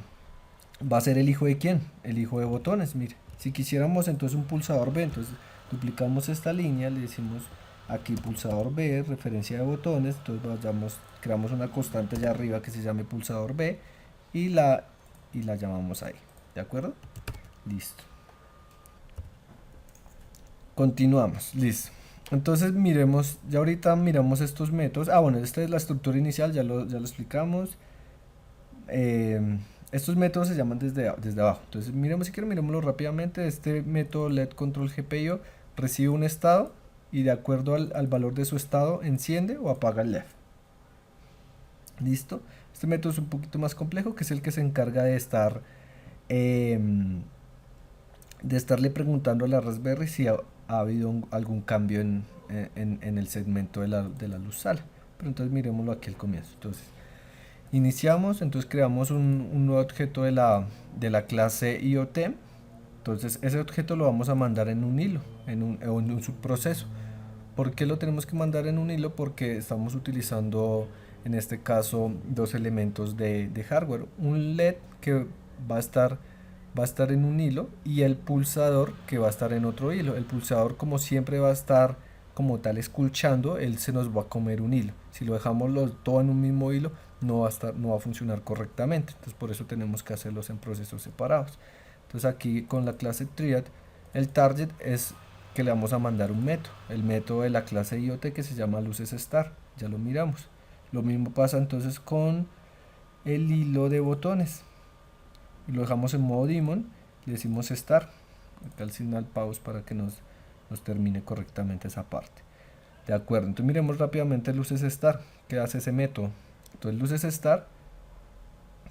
A: a ser el hijo de quién, el hijo de botones, mire. Si quisiéramos entonces un pulsador B, entonces duplicamos esta línea, le decimos aquí pulsador B, referencia de botones, entonces creamos una constante allá arriba que se llame pulsador B y la llamamos ahí, ¿de acuerdo? Listo. Continuamos, listo. Entonces miremos, ya ahorita miramos estos métodos. Bueno, esta es la estructura inicial, ya lo explicamos. Estos métodos se llaman desde abajo. Entonces miremos, si quieren, miremoslo rápidamente. Este método LED control GPIO recibe un estado y de acuerdo al valor de su estado enciende o apaga el LED. Listo. Este método es un poquito más complejo, que es el que se encarga de estarle preguntando a la Raspberry si ha habido algún cambio en el segmento de la luz sala. Pero entonces miremoslo aquí al comienzo. Entonces iniciamos, entonces creamos un nuevo objeto de la clase IoT. Entonces ese objeto lo vamos a mandar en un hilo, en un subproceso. ¿Por qué lo tenemos que mandar en un hilo? Porque estamos utilizando en este caso dos elementos de hardware. Un LED que va a estar en un hilo y el pulsador que va a estar en otro hilo. El pulsador, como siempre, va a estar como tal esculchando, él se nos va a comer un hilo. Si lo dejamos todo en un mismo hilo, no va a funcionar correctamente. Entonces por eso tenemos que hacerlos en procesos separados. Entonces aquí con la clase Triad, el target es que le vamos a mandar un método, el método de la clase IoT que se llama luces star, ya lo miramos. Lo mismo pasa entonces con el hilo de botones, y lo dejamos en modo daemon, le decimos star, acá el signal pause para que nos termine correctamente esa parte. De acuerdo, entonces miremos rápidamente luces star, ¿qué hace ese método? Entonces luces star,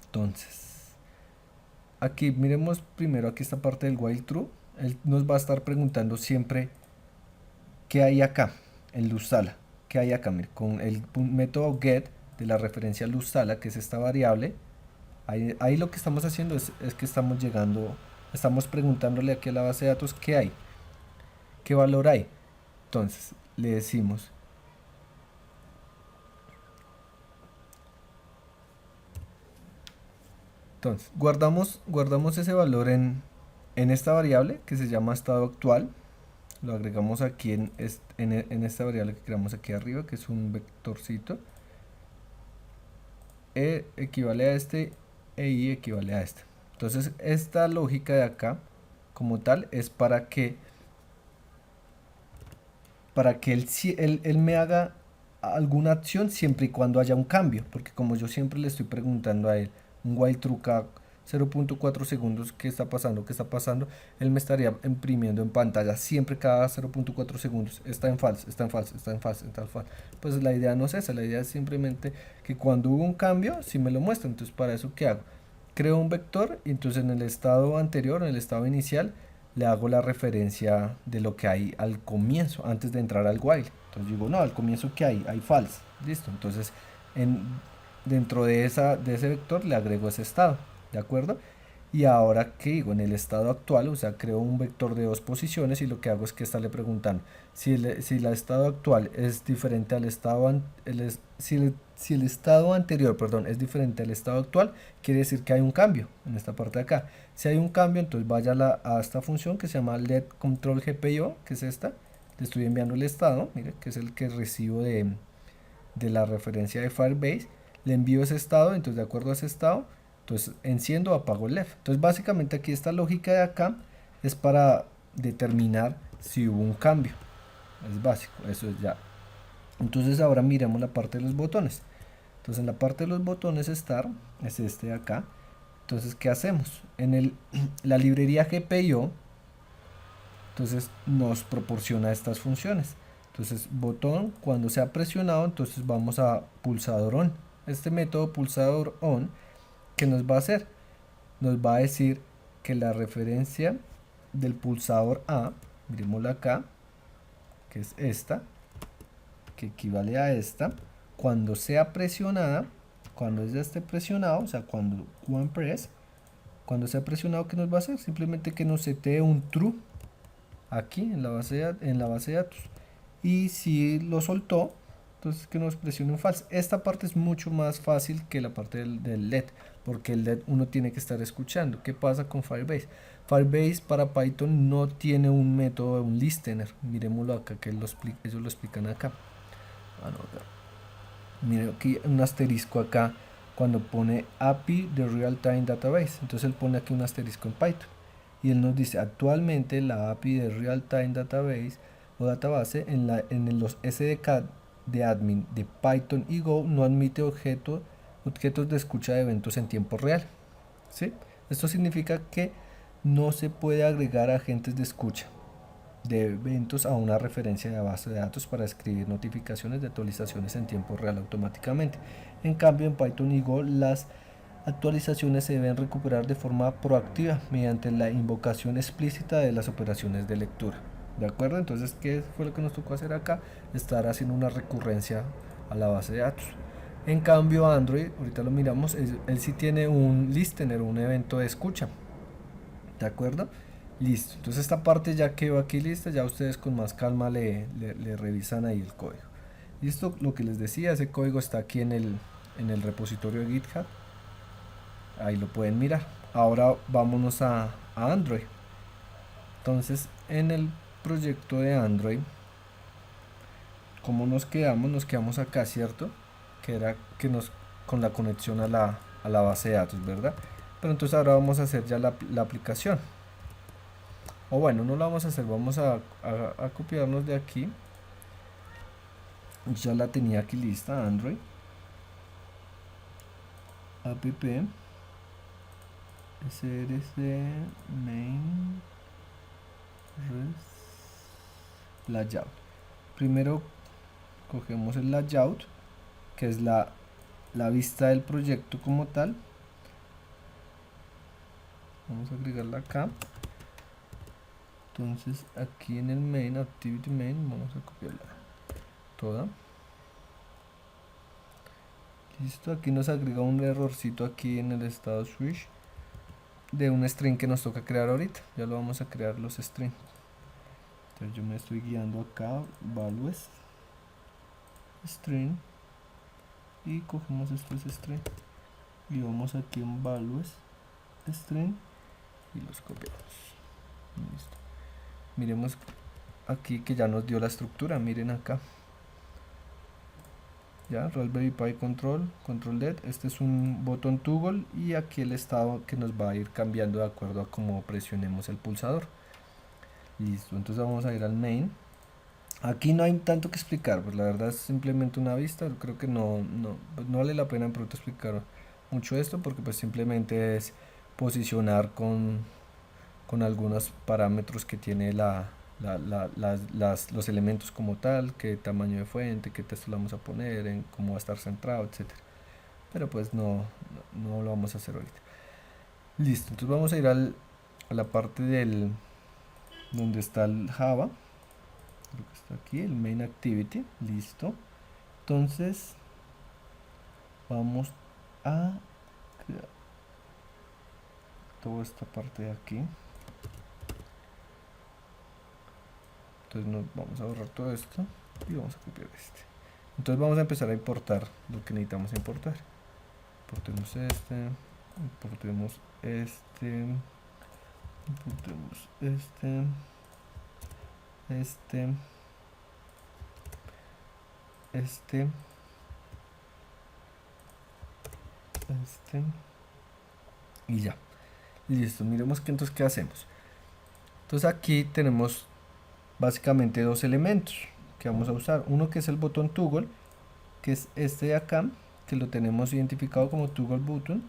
A: entonces aquí miremos primero aquí esta parte del while true, él nos va a estar preguntando siempre qué hay acá en luz sala, qué hay acá, mire, con el método get de la referencia luz sala, que es esta variable. Ahí lo que estamos haciendo es que estamos preguntándole aquí a la base de datos qué hay, qué valor hay. Entonces le decimos guardamos ese valor en esta variable que se llama estado actual, lo agregamos aquí en esta variable que creamos aquí arriba, que es un vectorcito. E equivale a este e I equivale a este. Entonces esta lógica de acá como tal es para que él me haga alguna acción siempre y cuando haya un cambio, porque como yo siempre le estoy preguntando a él un while true cada 0.4 segundos qué está pasando, él me estaría imprimiendo en pantalla siempre cada 0.4 segundos, está en falso, está en falso, está en falso, está en falso. Pues la idea no es esa, la idea es simplemente que cuando hubo un cambio, sí me lo muestra. Entonces para eso, ¿qué hago? Creo un vector y entonces en el estado anterior, en el estado inicial, le hago la referencia de lo que hay al comienzo, antes de entrar al while. Entonces digo, no, al comienzo ¿qué hay? Hay false. Listo. Entonces, en, dentro de ese vector le agrego ese estado. ¿De acuerdo? Y ahora, ¿qué digo? En el estado actual, o sea, creo un vector de dos posiciones y lo que hago es que estarle preguntando si el estado actual es diferente al estado si el estado anterior, perdón, es diferente al estado actual, quiere decir que hay un cambio en esta parte de acá. Si hay un cambio, entonces vaya a esta función que se llama let control GPIO, que es esta. Le estoy enviando el estado, mire, que es el que recibo de la referencia de Firebase. Le envío ese estado, entonces de acuerdo a ese estado, entonces enciendo o apago el left. Entonces básicamente aquí esta lógica de acá es para determinar si hubo un cambio. Es básico, eso es ya. Entonces ahora miremos la parte de los botones. Entonces en la parte de los botones Start es este de acá. Entonces, ¿qué hacemos? La librería GPIO, entonces nos proporciona estas funciones. Entonces, botón, cuando sea presionado, entonces vamos a pulsador on. Este método pulsador on, ¿qué nos va a hacer? Nos va a decir que la referencia del pulsador A, miremosla acá, que es esta, que equivale a esta, cuando sea presionada, cuando ya esté presionado, o sea, cuando one press, cuando sea presionado, ¿qué nos va a hacer? Simplemente que nos setee un true aquí en la base de datos. Y si lo soltó, entonces que nos presione un false. Esta parte es mucho más fácil que la parte del LED, porque el LED uno tiene que estar escuchando. ¿Qué pasa con Firebase? Firebase para Python no tiene un método, un listener. Miremoslo acá, que ellos lo explican acá. Mire aquí un asterisco acá cuando pone API de Real Time Database. Entonces él pone aquí un asterisco en Python. Y él nos dice, actualmente la API de Real Time Database o database en los SDK de admin de Python y Go no admite objetos de escucha de eventos en tiempo real. ¿Sí? Esto significa que no se puede agregar agentes de escucha de eventos a una referencia de base de datos para escribir notificaciones de actualizaciones en tiempo real automáticamente. En cambio, en Python y Go las actualizaciones se deben recuperar de forma proactiva mediante la invocación explícita de las operaciones de lectura. ¿De acuerdo? Entonces, ¿qué fue lo que nos tocó hacer acá? Estar haciendo una recurrencia a la base de datos. En cambio, Android, ahorita lo miramos, él sí tiene un listener, un evento de escucha. ¿De acuerdo? Listo. Entonces esta parte ya quedó aquí lista, ya ustedes con más calma le revisan ahí el código. Listo, lo que les decía, ese código está aquí en el repositorio de GitHub. Ahí lo pueden mirar. Ahora vámonos a Android. Entonces en el proyecto de Android, ¿cómo nos quedamos? Nos quedamos acá, ¿cierto? Que era que con la conexión a la base de datos, ¿verdad? Pero entonces ahora vamos a hacer ya la aplicación. O bueno, no lo vamos a hacer, vamos a copiarnos de aquí. Ya la tenía aquí lista, Android. App src main layout. Primero cogemos el layout, que es la vista del proyecto como tal. Vamos a agregarla acá. Entonces aquí en el main, activity main, vamos a copiarla toda. Listo, aquí nos agrega un errorcito aquí en el estado switch de un string que nos toca crear ahorita. Ya lo vamos a crear los strings. Entonces yo me estoy guiando acá, values string, y cogemos estos string y vamos aquí en values string y los copiamos. Listo. Miremos aquí que ya nos dio la estructura, miren acá. ya, Raspberry Pi control LED, este es un botón toggle y aquí el estado que nos va a ir cambiando de acuerdo a cómo presionemos el pulsador. Listo, entonces vamos a ir al main. Aquí no hay tanto que explicar, pues la verdad es simplemente una vista, creo que pues no vale la pena en pronto explicar mucho esto porque pues simplemente es posicionar con algunos parámetros que tiene los elementos como tal, qué tamaño de fuente, qué texto le vamos a poner, en cómo va a estar centrado, etcétera. Pero pues no lo vamos a hacer ahorita. Listo, entonces vamos a ir a la parte donde está el Java, creo que está aquí, el main activity, listo. Entonces vamos a crear toda esta parte de aquí. Entonces nos vamos a borrar todo esto y vamos a copiar este. Entonces vamos a empezar a importar lo que necesitamos importar. Importemos este, importemos este, importemos este, y ya. Listo, miremos que entonces qué hacemos. Entonces aquí tenemos básicamente dos elementos que vamos a usar. Uno que es el botón toggle, que es este de acá, que lo tenemos identificado como toggle button,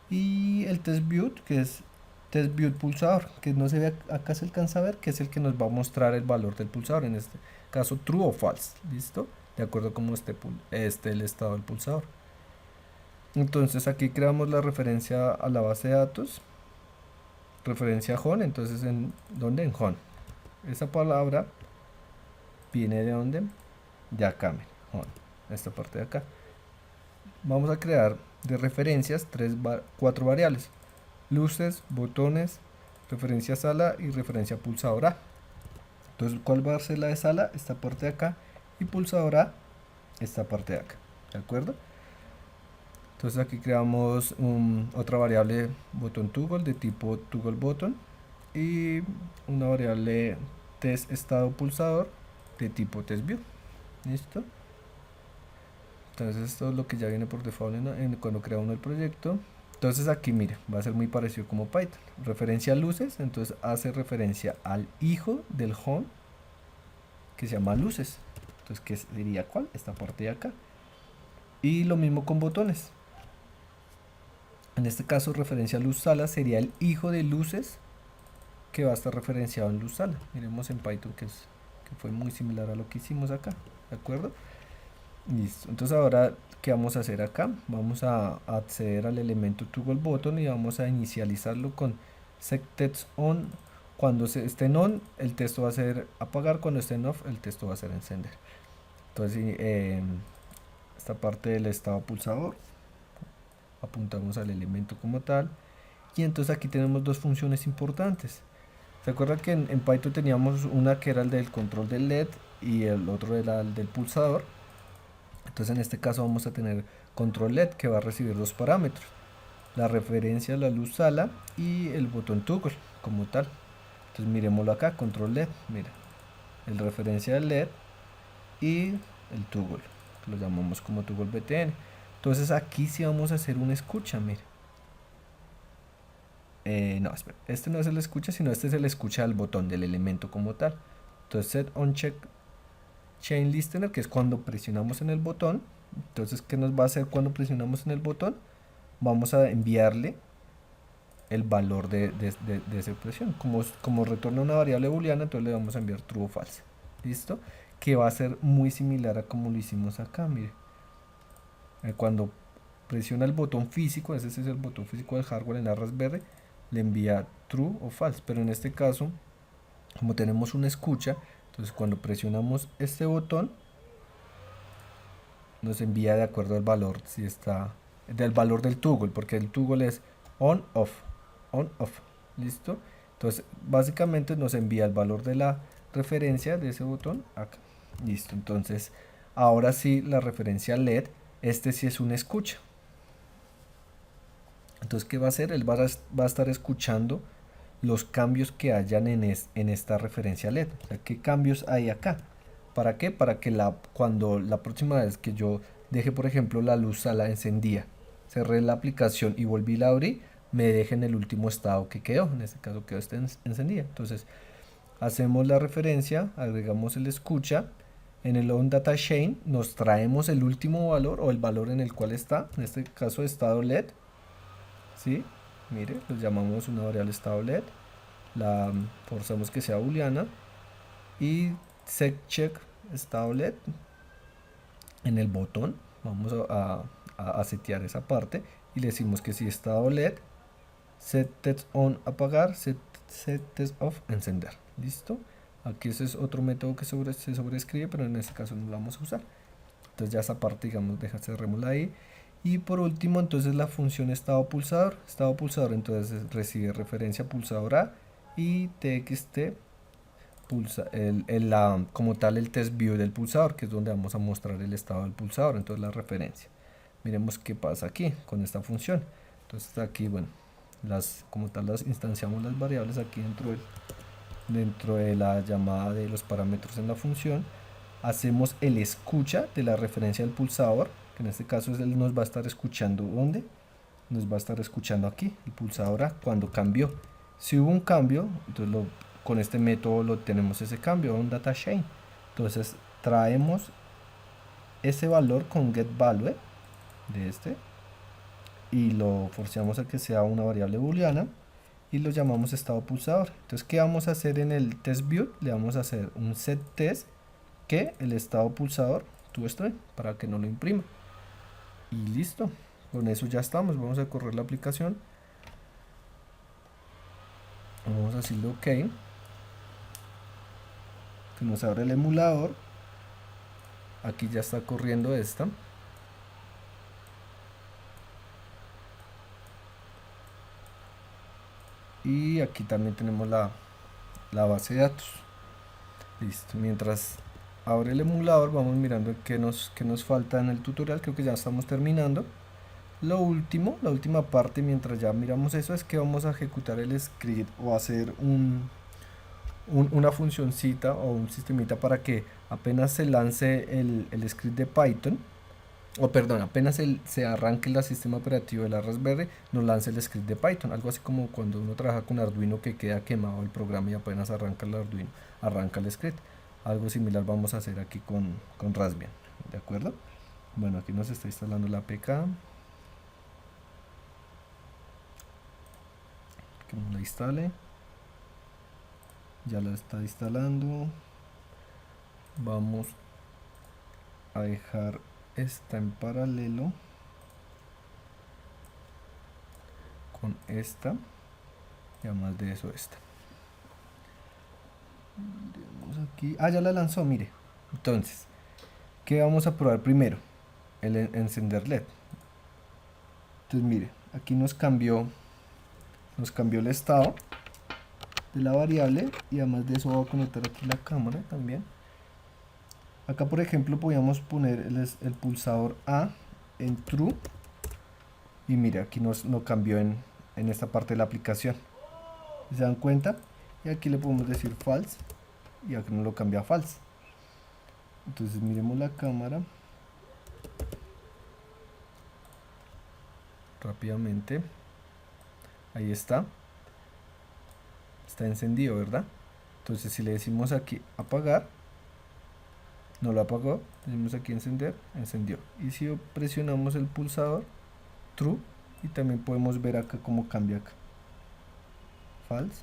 A: y el test view, que es test view pulsador, que no se ve acá, se alcanza a ver, que es el que nos va a mostrar el valor del pulsador, en este caso true o false, listo, de acuerdo a cómo esté el estado del pulsador. Entonces aquí creamos la referencia a la base de datos, referencia a home, entonces en donde en home, esa palabra viene de donde, de acá, home, esta parte de acá. Vamos a crear de referencias 4 variables: luces, botones, referencia sala y referencia pulsador A. Entonces, ¿cuál va a ser la de sala? Esta parte de acá, y pulsador A, esta parte de acá, ¿de acuerdo? Entonces aquí creamos otra variable botón toggle de tipo toggle button y una variable test estado pulsador de tipo test view. ¿Listo? Entonces esto es lo que ya viene por default cuando crea uno el proyecto. Entonces aquí mire, va a ser muy parecido como Python. Referencia a luces, entonces hace referencia al hijo del home que se llama luces. Entonces, ¿qué sería cuál? Esta parte de acá. Y lo mismo con botones. En este caso, referencia a luz sala sería el hijo de luces que va a estar referenciado en luz sala. Miremos en Python que fue muy similar a lo que hicimos acá, ¿de acuerdo? Listo, entonces ahora, ¿qué vamos a hacer acá? Vamos a acceder al elemento toggle button y vamos a inicializarlo con setText on. Cuando esté en on, el texto va a ser apagar; cuando esté en off, el texto va a ser encender. Entonces, esta parte del estado pulsador, apuntamos al elemento como tal, y entonces aquí tenemos dos funciones importantes. ¿Se acuerdan que en Python teníamos una que era el del control del LED y el otro era el del pulsador? Entonces en este caso vamos a tener control LED, que va a recibir dos parámetros: la referencia a la luz sala y el botón toggle como tal. Entonces miremoslo acá, control LED, mira, el referencia al LED y el toggle, que lo llamamos como toggle btn. Entonces aquí sí vamos a hacer una escucha, mire. No, espera, este no es el escucha, sino este es el escucha del botón, del elemento como tal. Entonces set on check chain listener, que es cuando presionamos en el botón. Entonces, ¿qué nos va a hacer cuando presionamos en el botón? Vamos a enviarle el valor de esa presión. Como retorna una variable booleana, entonces le vamos a enviar true o false. ¿Listo? Que va a ser muy similar a como lo hicimos acá, mire. Cuando presiona el botón físico, ese es el botón físico del hardware en la Raspberry, le envía true o false. Pero en este caso, como tenemos una escucha, entonces cuando presionamos este botón, nos envía de acuerdo al valor, si está del valor del toggle, porque el toggle es on off, listo. Entonces básicamente nos envía el valor de la referencia de ese botón acá, listo. Entonces ahora sí, la referencia LED, este sí es una escucha. Entonces, ¿qué va a hacer? Él va a estar escuchando los cambios que hayan en esta referencia LED. O sea, ¿qué cambios hay acá? ¿Para qué? Para que cuando la próxima vez que yo deje por ejemplo la luz a la encendida, cerré la aplicación y volví a la abrir, me deje en el último estado que quedó, en este caso quedó encendida. Entonces hacemos la referencia, agregamos el escucha, en el on data chain nos traemos el último valor o el valor en el cual está, en este caso estado LED, ¿sí? Mire, lo llamamos una variable estado LED, la forzamos que sea booleana y setCheck estado LED en el botón, vamos a setear esa parte y le decimos que si estado LED, set test on apagar, set test off encender. ¿Listo? Aquí ese es otro método que se sobrescribe, pero en este caso no lo vamos a usar. Entonces ya esa parte, digamos, cerrémosla ahí. Y por último, entonces la función estado pulsador. Estado pulsador entonces recibe referencia pulsador A y txt como tal el test view del pulsador, que es donde vamos a mostrar el estado del pulsador. Entonces la referencia. Miremos qué pasa aquí con esta función. Entonces aquí, bueno, como tal las instanciamos las variables aquí dentro de la llamada de los parámetros en la función. Hacemos el escucha de la referencia del pulsador, que en este caso él nos va a estar escuchando. ¿Dónde? Nos va a estar escuchando aquí, el pulsador A, cuando cambió. Si hubo un cambio, entonces con este método lo tenemos ese cambio, un data chain. Entonces traemos ese valor con getValue de este y lo forceamos a que sea una variable booleana y lo llamamos estado pulsador. Entonces, ¿qué vamos a hacer en el test view? Le vamos a hacer un set test que el estado pulsador toString para que no lo imprima. Y listo, con eso ya estamos. Vamos a correr la aplicación. Vamos a decirle OK. Que nos abre el emulador. Aquí ya está corriendo esta. Y aquí también tenemos la base de datos. Listo, mientras abre el emulador vamos mirando qué nos falta en el tutorial. Creo que ya estamos terminando. La última parte, mientras ya miramos eso, es que vamos a ejecutar el script o hacer una funcioncita o un sistemita para que apenas se lance el script de Python, o perdón, apenas se arranque el sistema operativo de la Raspberry, nos lance el script de Python. Algo así como cuando uno trabaja con Arduino, que queda quemado el programa y apenas arranca el Arduino, arranca el script. Algo similar vamos a hacer aquí con Raspbian, ¿de acuerdo? Bueno, aquí nos está instalando la APK. Que nos la instale. Ya la está instalando. Vamos a dejar esta en paralelo con esta y además de eso esta. Aquí, ya la lanzó, mire. Entonces, ¿qué vamos a probar primero? El encender LED. Entonces mire, aquí nos cambió el estado de la variable y además de eso voy a conectar aquí la cámara también. Acá por ejemplo podríamos poner el pulsador A en true y mire, aquí nos cambió en esta parte de la aplicación. ¿Se dan cuenta? Y aquí le podemos decir false y aquí nos lo cambia a false. Entonces miremos la cámara rápidamente. Ahí está encendido, ¿verdad? Entonces si le decimos aquí apagar, no lo apagó. Decimos aquí encender, encendió. Y si presionamos el pulsador true, y también podemos ver acá cómo cambia acá, false,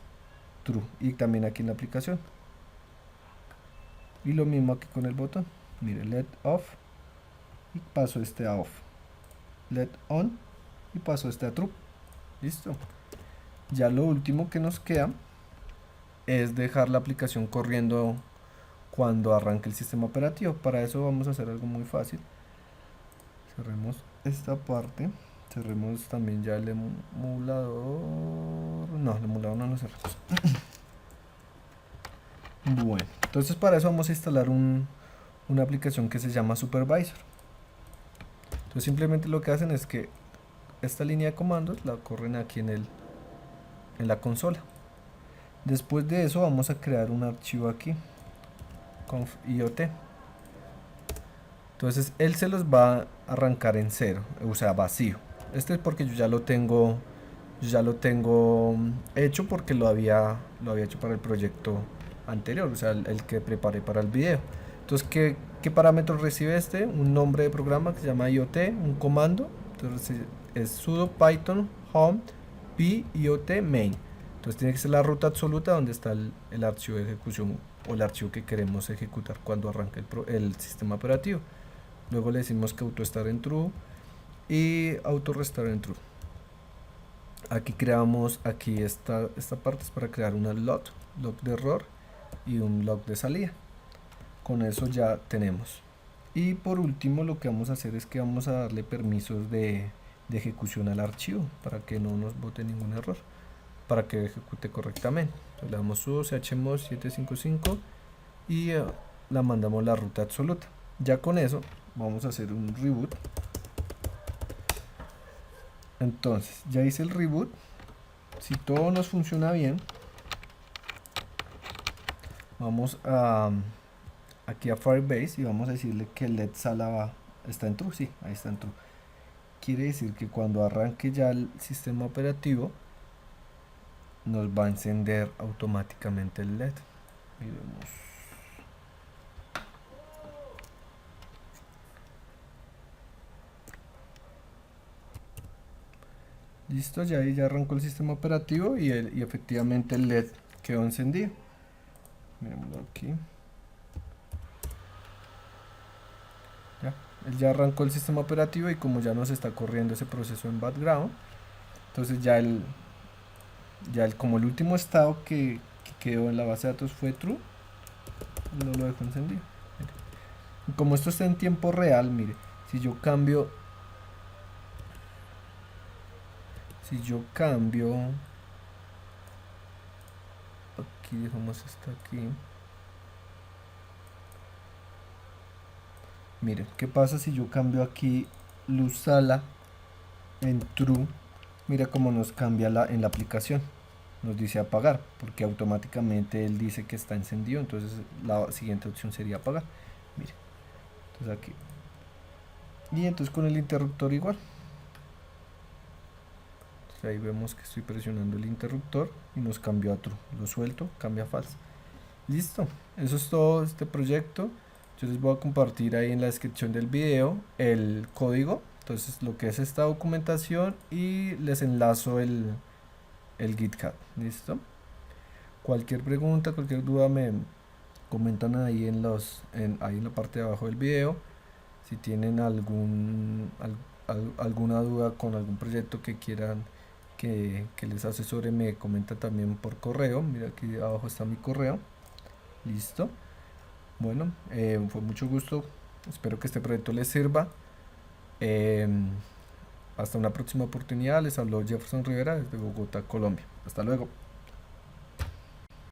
A: true, y también aquí en la aplicación. Y lo mismo aquí con el botón, mire, LED off y paso este a off, LED on y paso este a true. Listo. Ya lo último que nos queda es dejar la aplicación corriendo cuando arranque el sistema operativo. Para eso vamos a hacer algo muy fácil. Cerremos esta parte, cerremos también ya el emulador. No, el emulador no lo cerramos. Bueno, entonces para eso vamos a instalar una aplicación que se llama Supervisor. Entonces simplemente lo que hacen es que esta línea de comandos la corren aquí en la consola. Después de eso vamos a crear un archivo aquí, conf.iot. Entonces él se los va a arrancar en cero, o sea, vacío. Este es porque yo ya lo tengo hecho porque lo había hecho para el proyecto anterior, o sea, el que preparé para el video. Entonces, ¿qué parámetros recibe este? Un nombre de programa que se llama IoT, un comando. Entonces es sudo python home piot main. Entonces tiene que ser la ruta absoluta donde está el archivo de ejecución o el archivo que queremos ejecutar cuando arranque el sistema operativo. Luego le decimos que auto estar en true y auto restar en true. Aquí creamos, aquí esta parte es para crear una log de error y un log de salida. Con eso ya tenemos. Y por último lo que vamos a hacer es que vamos a darle permisos de ejecución al archivo para que no nos bote ningún error, para que ejecute correctamente. Entonces le damos sudo chmod 755 y la mandamos la ruta absoluta. Ya con eso vamos a hacer un reboot. Entonces ya hice el reboot. Si todo nos funciona bien, vamos aquí a Firebase y vamos a decirle que el LED sala está en true. Sí, ahí está en true. Quiere decir que cuando arranque ya el sistema operativo nos va a encender automáticamente el LED. Miremos. Listo, ya ahí ya arrancó el sistema operativo y efectivamente el LED quedó encendido. Miremoslo aquí. Ya, él ya arrancó el sistema operativo y como ya nos está corriendo ese proceso en background, entonces como el último estado que quedó en la base de datos fue true, no lo dejó encendido. Y como esto está en tiempo real, mire, si yo cambio aquí, dejamos esto aquí. Miren, ¿qué pasa si yo cambio aquí luz sala en true? Mira cómo nos cambia en la aplicación. Nos dice apagar, porque automáticamente él dice que está encendido, entonces la siguiente opción sería apagar. Mire, entonces aquí. Y entonces con el interruptor igual. Entonces ahí vemos que estoy presionando el interruptor y nos cambió a true. Lo suelto, cambia a false. Listo, eso es todo este proyecto. Yo les voy a compartir ahí en la descripción del video el código, entonces lo que es esta documentación, y les enlazo el GitHub. Listo. Cualquier pregunta, cualquier duda me comentan ahí ahí en la parte de abajo del video. Si tienen alguna duda con algún proyecto que quieran que les asesore, me comentan también por correo. Mira, aquí abajo está mi correo. Listo. Bueno, fue mucho gusto. Espero que este proyecto les sirva. Hasta una próxima oportunidad. Les habló Jefferson Rivera desde Bogotá, Colombia. Hasta luego.